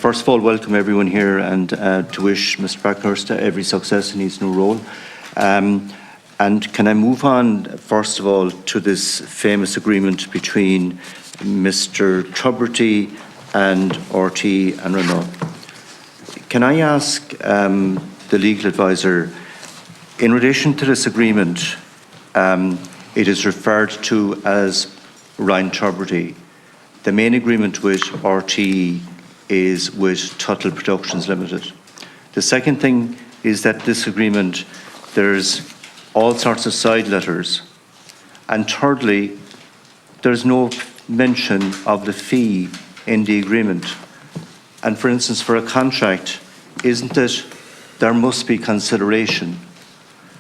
First of all, welcome everyone here and to wish Mr. Backhurst every success in his new role. And can I move on, first of all, to this famous agreement between Mr. Tubridy and RT and Renault? Can I ask the legal advisor, in relation to this agreement, it is referred to as Ryan Tubridy. The main agreement with RT is with Tuttle Productions Limited. The second thing is that this agreement, there's all sorts of side letters. And thirdly, there's no mention of the fee in the agreement. And for instance, for a contract, isn't it, there must be consideration.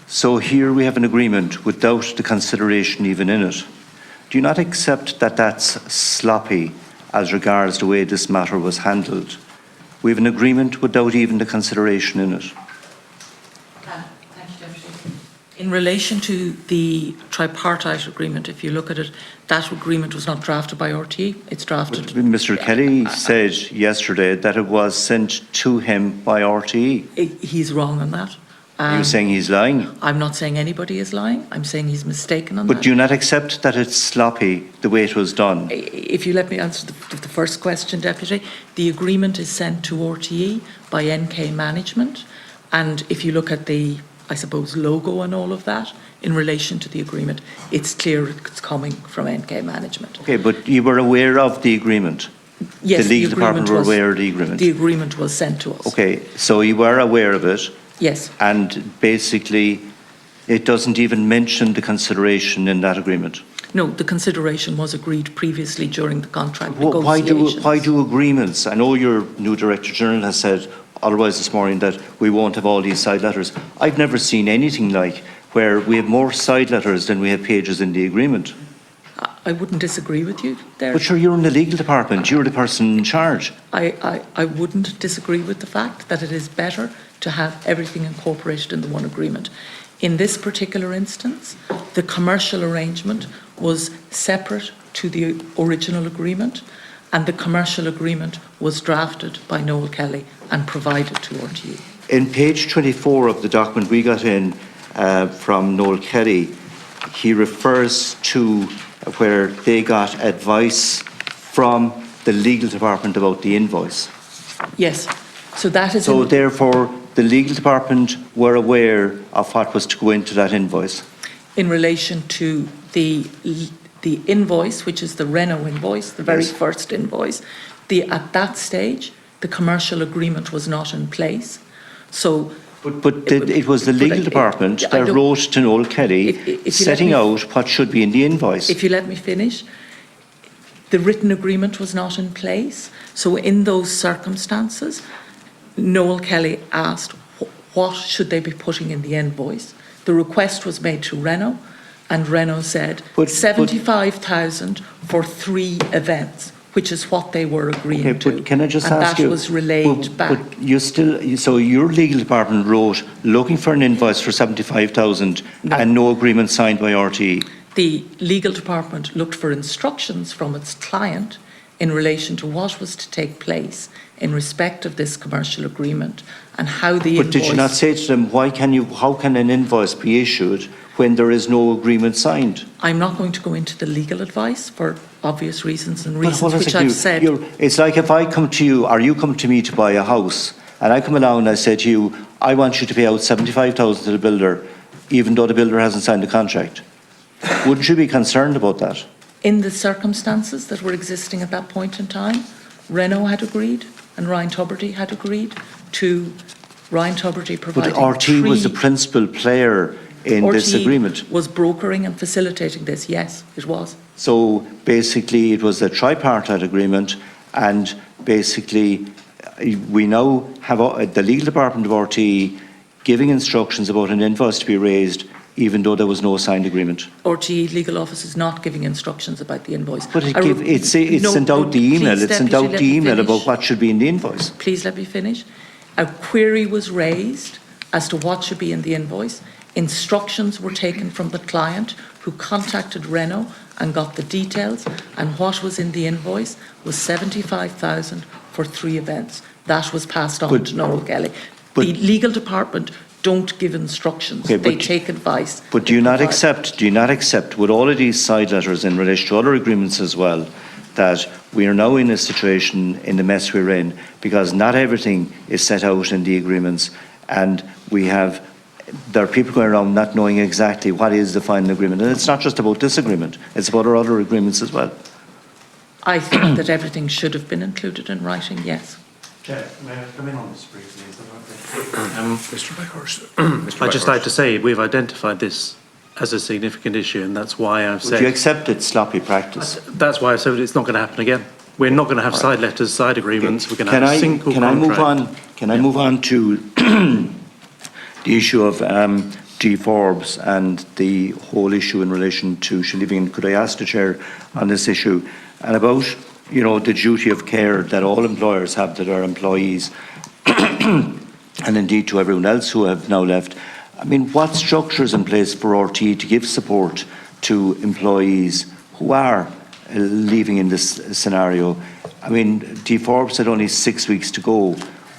So here we have an agreement without the consideration even in it. Do you not accept that that's sloppy as regards the way this matter was handled? We have an agreement without even the consideration in it. Thank you, Deputy. In relation to the tripartite agreement, if you look at it, that agreement was not drafted by RTE, it's drafted... But Mr. Kelly said yesterday that it was sent to him by RTE. He's wrong on that. Are you saying he's lying? I'm not saying anybody is lying. I'm saying he's mistaken on that. But do you not accept that it's sloppy, the way it was done? If you let me answer the first question, Deputy, the agreement is sent to RTE by NK Management. And if you look at the, I suppose, logo and all of that, in relation to the agreement, it's clear it's coming from NK Management. Okay, but you were aware of the agreement? Yes, the legal department were aware of the agreement? The agreement was sent to us. Okay, so you were aware of it? Yes. And basically, it doesn't even mention the consideration in that agreement? No, the consideration was agreed previously during the contract negotiations. Why do agreements? I know your new Director General has said otherwise this morning that we won't have all these side letters. I've never seen anything like where we have more side letters than we have pages in the agreement. I wouldn't disagree with you there. But sure, you're in the legal department. You're the person in charge. I wouldn't disagree with the fact that it is better to have everything incorporated in the one agreement. In this particular instance, the commercial arrangement was separate to the original agreement, and the commercial agreement was drafted by Noel Kelly and provided to RTE. In page 24 of the document we got in from Noel Kelly, he refers to where they got advice from the legal department about the invoice. Yes, so that is... So therefore, the legal department were aware of what was to go into that invoice? In relation to the invoice, which is the Renault invoice, the very first invoice, at that stage, the commercial agreement was not in place. So... But it was the legal department that wrote to Noel Kelly setting out what should be in the invoice. If you let me finish, the written agreement was not in place. So in those circumstances, Noel Kelly asked what should they be putting in the invoice. The request was made to Renault, and Renault said 75,000 for 3 events, which is what they were agreeing to. Can I just ask you? And that was relayed back. But you still, so your legal department wrote looking for an invoice for 75,000 and no agreement signed by RTE. The legal department looked for instructions from its client in relation to what was to take place in respect of this commercial agreement and how the invoice... But did you not say to them, how can an invoice be issued when there is no agreement signed? I'm not going to go into the legal advice for obvious reasons and reasons which I've said. It's like if I come to you, or you come to me to buy a house, and I come along and I say to you, I want you to pay out 75,000 to the builder, even though the builder hasn't signed the contract. Wouldn't you be concerned about that? In the circumstances that were existing at that point in time, Renault had agreed and Ryan Tubridy had agreed to Ryan Tubridy providing... But RT was the principal player in this agreement. RT was brokering and facilitating this, yes, it was. So basically it was a tripartite agreement, and basically we now have the legal department of RT giving instructions about an invoice to be raised even though there was no signed agreement. RTE legal office is not giving instructions about the invoice. But it sent out the email. It sent out the email about what should be in the invoice. Please let me finish. A query was raised as to what should be in the invoice. Instructions were taken from the client who contacted Renault and got the details, and what was in the invoice was 75,000 for 3 events. That was passed on But- to Noel Kelly. but- The legal department don't give instructions. Okay, they but- take advice. But do you not accept with all of these side letters in relation to other agreements as well, that we are now in a situation in the mess we're in because not everything is set out in the agreements, and there are people going around not knowing exactly what is the final agreement. And it's not just about this agreement, it's about our other agreements as well. I think that everything should have been included in writing, yes. Chair, may I come in on this briefly? Is that okay? Mr. Backhurst. I'd just like to say we've identified this as a significant issue, and that's why I've Would you said accept it's sloppy practice? that's why I've said it's not going to happen again. We're not going to have side letters, side agreements. We're going to have a single Can I contract. move on to the issue of G. Forbes and the whole issue in relation to Shiliving? Could I ask the Chair on this issue and about, the duty of care that all employers have to their employees and indeed to everyone else who have now left? I mean, what structure is in place for RT to give support to employees who are leaving in this scenario? I mean, D. Forbes had only 6 weeks to go.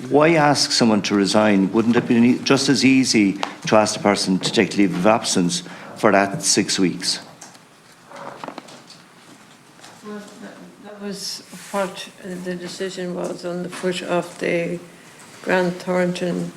Why ask someone to resign? Wouldn't it be just as easy to ask the person to take leave of absence for that 6 weeks? Well, that was what the decision was on the foot of the Grant Thornton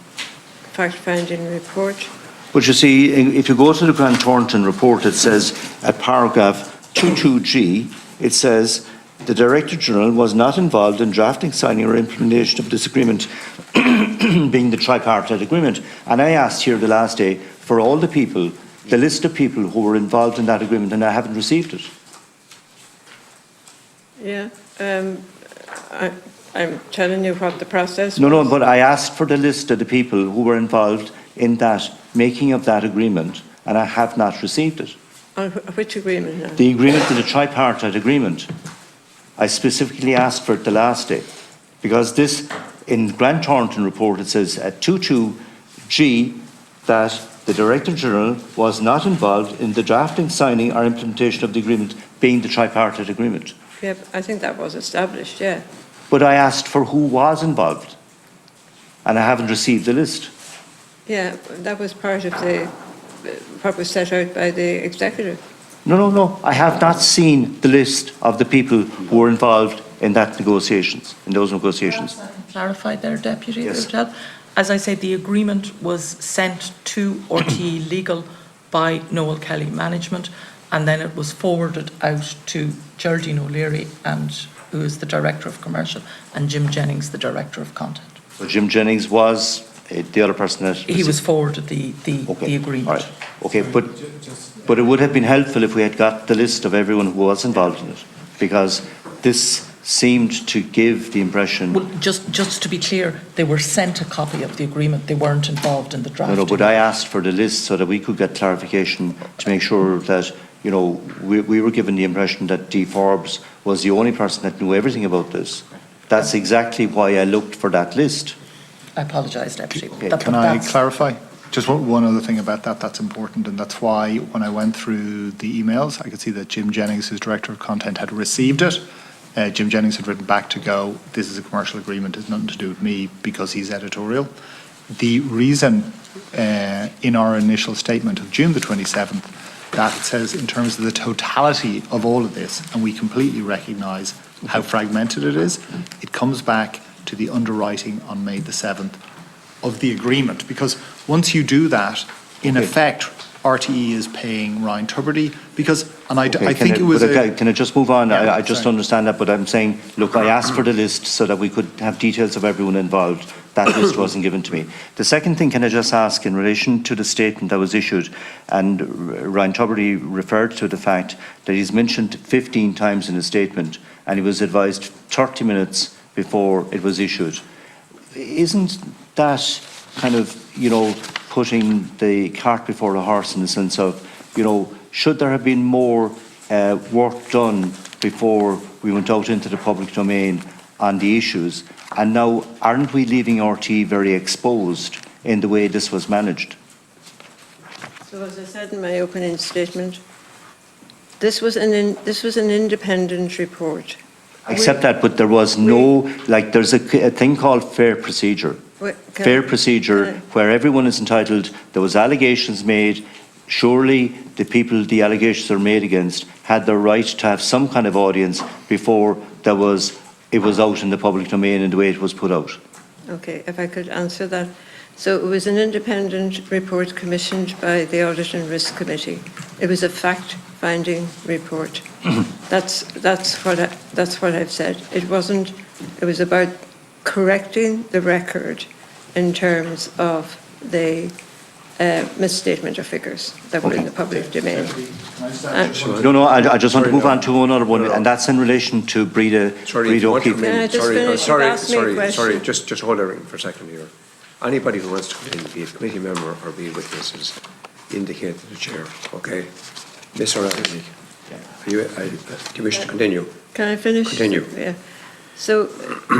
fact-finding report. But you see, if you go to the Grant Thornton report, it says at paragraph 22G, it says the Director General was not involved in drafting, signing or implementation of this agreement, being the tripartite agreement. And I asked here the last day for all the people, the list of people who were involved in that agreement, and I haven't received it. Yeah, I'm telling you what the process was. No, but I asked for the list of the people who were involved in that making of that agreement, and I have not received it. On which agreement now? The agreement to the tripartite agreement. I specifically asked for it the last day, because this, in the Grant Thornton report, it says at 22G that the Director General was not involved in the drafting, signing or implementation of the agreement, being the tripartite agreement. Yeah, I think that was established, yeah. But I asked for who was involved, and I haven't received the list. Yeah, that was part of what was set out by the executive. No. I have not seen the list of the people who were involved in those negotiations. Clarified there, Deputy. Yes. Lieutenant. As I said, the agreement was sent to RTE Legal by Noel Kelly Management, and then it was forwarded out to Geraldine O'Leary, who is the Director of Commercial, and Jim Jennings, the Director of Content. So Jim Jennings was the other person that... He was forwarded the agreement. All right. Okay, but it would have been helpful if we had got the list of everyone who was involved in it, because this seemed to give the impression... Well, just to be clear, they were sent a copy of the agreement. They weren't involved in the drafting. No, but I asked for the list so that we could get clarification to make sure that, we were given the impression that D. Forbes was the only person that knew everything about this. That's exactly why I looked for that list. I apologise, Deputy. Can I clarify? Just one other thing about that's important, and that's why when I went through the emails, I could see that Jim Jennings, who's Director of Content, had received it. Jim Jennings had written back to go, this is a commercial agreement, it's nothing to do with me, because he's editorial. The reason in our initial statement of June the 27th, that it says in terms of the totality of all of this, and we completely recognise how fragmented it is, it comes back to the underwriting on May the 7th of the agreement, because once you do that, in effect, RTE is paying Ryan Tubridy, because, and I think it was... Can I just move on? Yeah, I just sorry. understand that, but I'm saying, look, I asked for the list so that we could have details of everyone involved. That list wasn't given to me. The second thing, can I just ask, in relation to the statement that was issued, and Ryan Tubridy referred to the fact that he's mentioned 15 times in his statement, and he was advised 30 minutes before it was issued. Isn't that kind of, putting the cart before the horse, in the sense of, should there have been more work done before we went out into the public domain on the issues? And now, aren't we leaving RT very exposed in the way this was managed? So as I said in my opening statement, this was an independent report. Accept that, but there was no, like, there's a thing called fair procedure. Fair procedure where everyone is entitled, there was allegations made, surely the people the allegations are made against had the right to have some kind of audience before it was out in the public domain in the way it was put out. Okay, if I could answer that. So it was an independent report commissioned by the Audit and Risk Committee. It was a fact-finding report. That's what I've said. It was about correcting the record in terms of the misstatement of figures that were in the public domain. No, I just want to move on to another one, and that's in relation to Breda O'Keefe. Can I just finish? You've asked me a question. Sorry, just hold a ring for a second here. Anybody who wants to come in, be it committee member or be witnesses, indicate to the chair, okay? Miss O'Reilly, do you wish to continue? Can I finish? Continue. Yeah. So,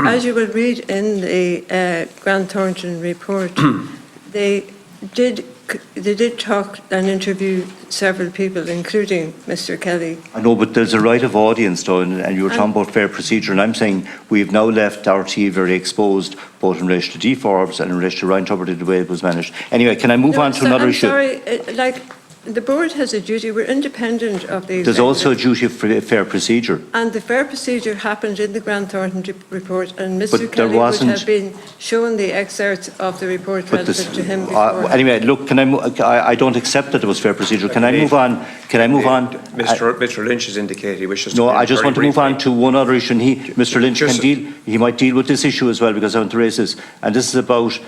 as you will read in the Grant Thornton report, they did talk and interview several people, including Mr. Kelly. I know, but there's a right of audience, though, and you were talking about fair procedure, and I'm saying we've now left RT very exposed, both in relation to Forbes and in relation to Ryan Tubridy, the way it was managed. Anyway, can I move on to another issue? I'm sorry, the board has a duty, we're independent of the There's also a duty of fair procedure. And the fair procedure happened in the Grant Thornton report, and Mr. But Kelly there wasn't, would have been shown the excerpts of the report relative to him before. Anyway, look, I don't accept that there was fair procedure. Can I move on? Mr. Lynch has indicated he wishes to. No, I just want to move on to one other issue, and Mr. Lynch he might deal with this issue as well, because I want to raise this, and this is about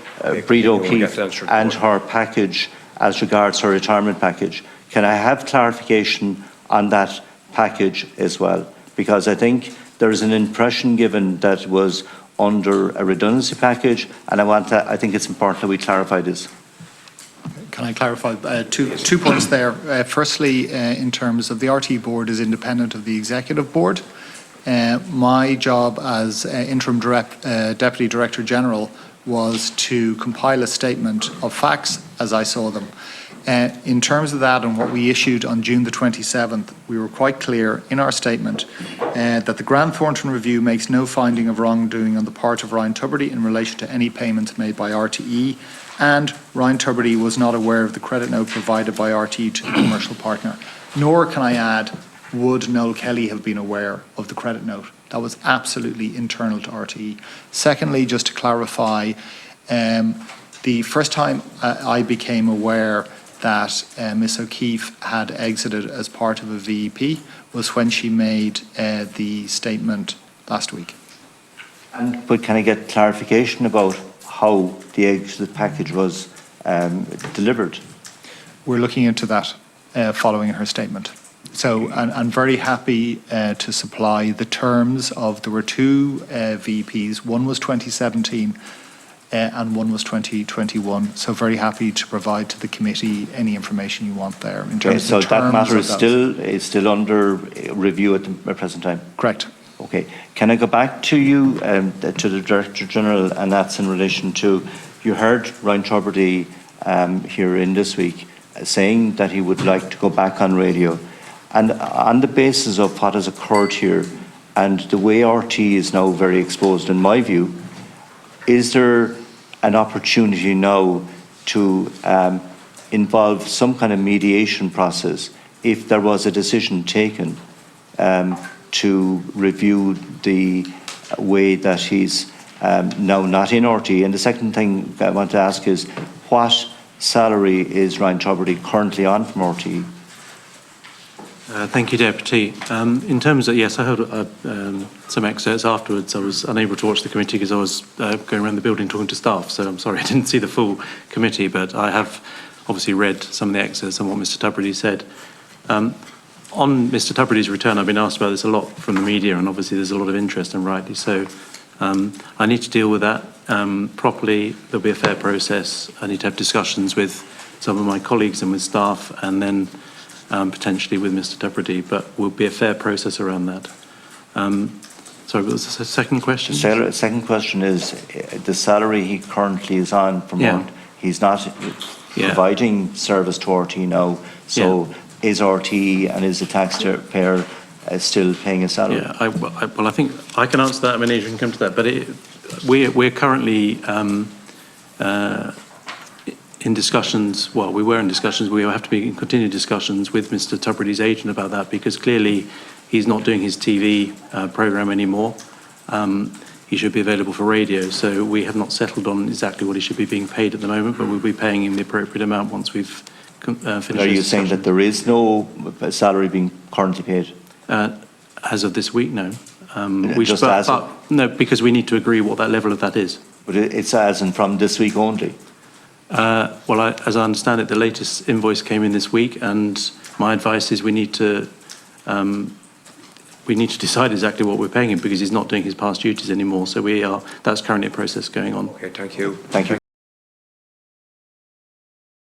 Breda O'Keefe and her package as regards her retirement package. Can I have clarification on that package as well? Because I think there is an impression given that it was under a redundancy package, and I think it's important that we clarify this. Can I clarify two points there? Firstly, in terms of the RT board is independent of the executive board. My job as interim deputy director general was to compile a statement of facts as I saw them. In terms of that and what we issued on June the 27th, we were quite clear in our statement that the Grant Thornton review makes no finding of wrongdoing on the part of Ryan Tubridy in relation to any payments made by RTE, and Ryan Tubridy was not aware of the credit note provided by RTE to the commercial partner. Nor, can I add, would Noel Kelly have been aware of the credit note. That was absolutely internal to RTE. Secondly, just to clarify, the first time I became aware that Miss O'Keefe had exited as part of a VEP was when she made the statement last week. But can I get clarification about how the exit package was delivered? We're looking into that following her statement. So I'm very happy to supply the terms of, there were two VPs, one was 2017 and one was 2021. So very happy to provide to the committee any information you want there. In terms so of the terms that matter of is still under review at the present time? Correct. Okay. Can I go back to you, to the Director General, and that's in relation to, you heard Ryan Tubridy here in this week saying that he would like to go back on radio. And on the basis of what has occurred here and the way RT is now very exposed, in my view, is there an opportunity now to involve some kind of mediation process if there was a decision taken to review the way that he's now not in RT? And the second thing I want to ask is, what salary is Ryan Tubridy currently on from RT? Thank you, Deputy. In terms of, yes, I heard some excerpts afterwards. I was unable to watch the committee because I was going around the building talking to staff, so I'm sorry I didn't see the full committee, but I have obviously read some of the excerpts and what Mr Tubridy said. On Mr Tubridy's return, I've been asked about this a lot from the media, and obviously there's a lot of interest, and rightly so. I need to deal with that properly. There'll be a fair process. I need to have discussions with some of my colleagues and with staff, and then potentially with Mr Tubridy, but will be a fair process around that. Sorry, what was the second question? Second question is the salary he currently is on from RT. He's not providing service to RT now, so is RT and is the taxpayer still paying a salary? Yeah, well, I think I can answer that. I mean, Adrian can come to that. But we're currently in discussions. Well, we were in discussions. We have to be in continued discussions with Mr. Tubridy's agent about that, because clearly he's not doing his TV programme anymore. He should be available for radio. So we have not settled on exactly what he should be being paid at the moment, but we'll be paying him the appropriate amount once we've finished. Are you saying that there is no salary being currently paid? As of this week, no. Just as of- No, because we need to agree what that level of that is. But it's as and from this week only? Well, as I understand it, the latest invoice came in this week, and my advice is we need to decide exactly what we're paying him, because he's not doing his past duties anymore. So that's currently a process going on. Okay, thank you. Thank you.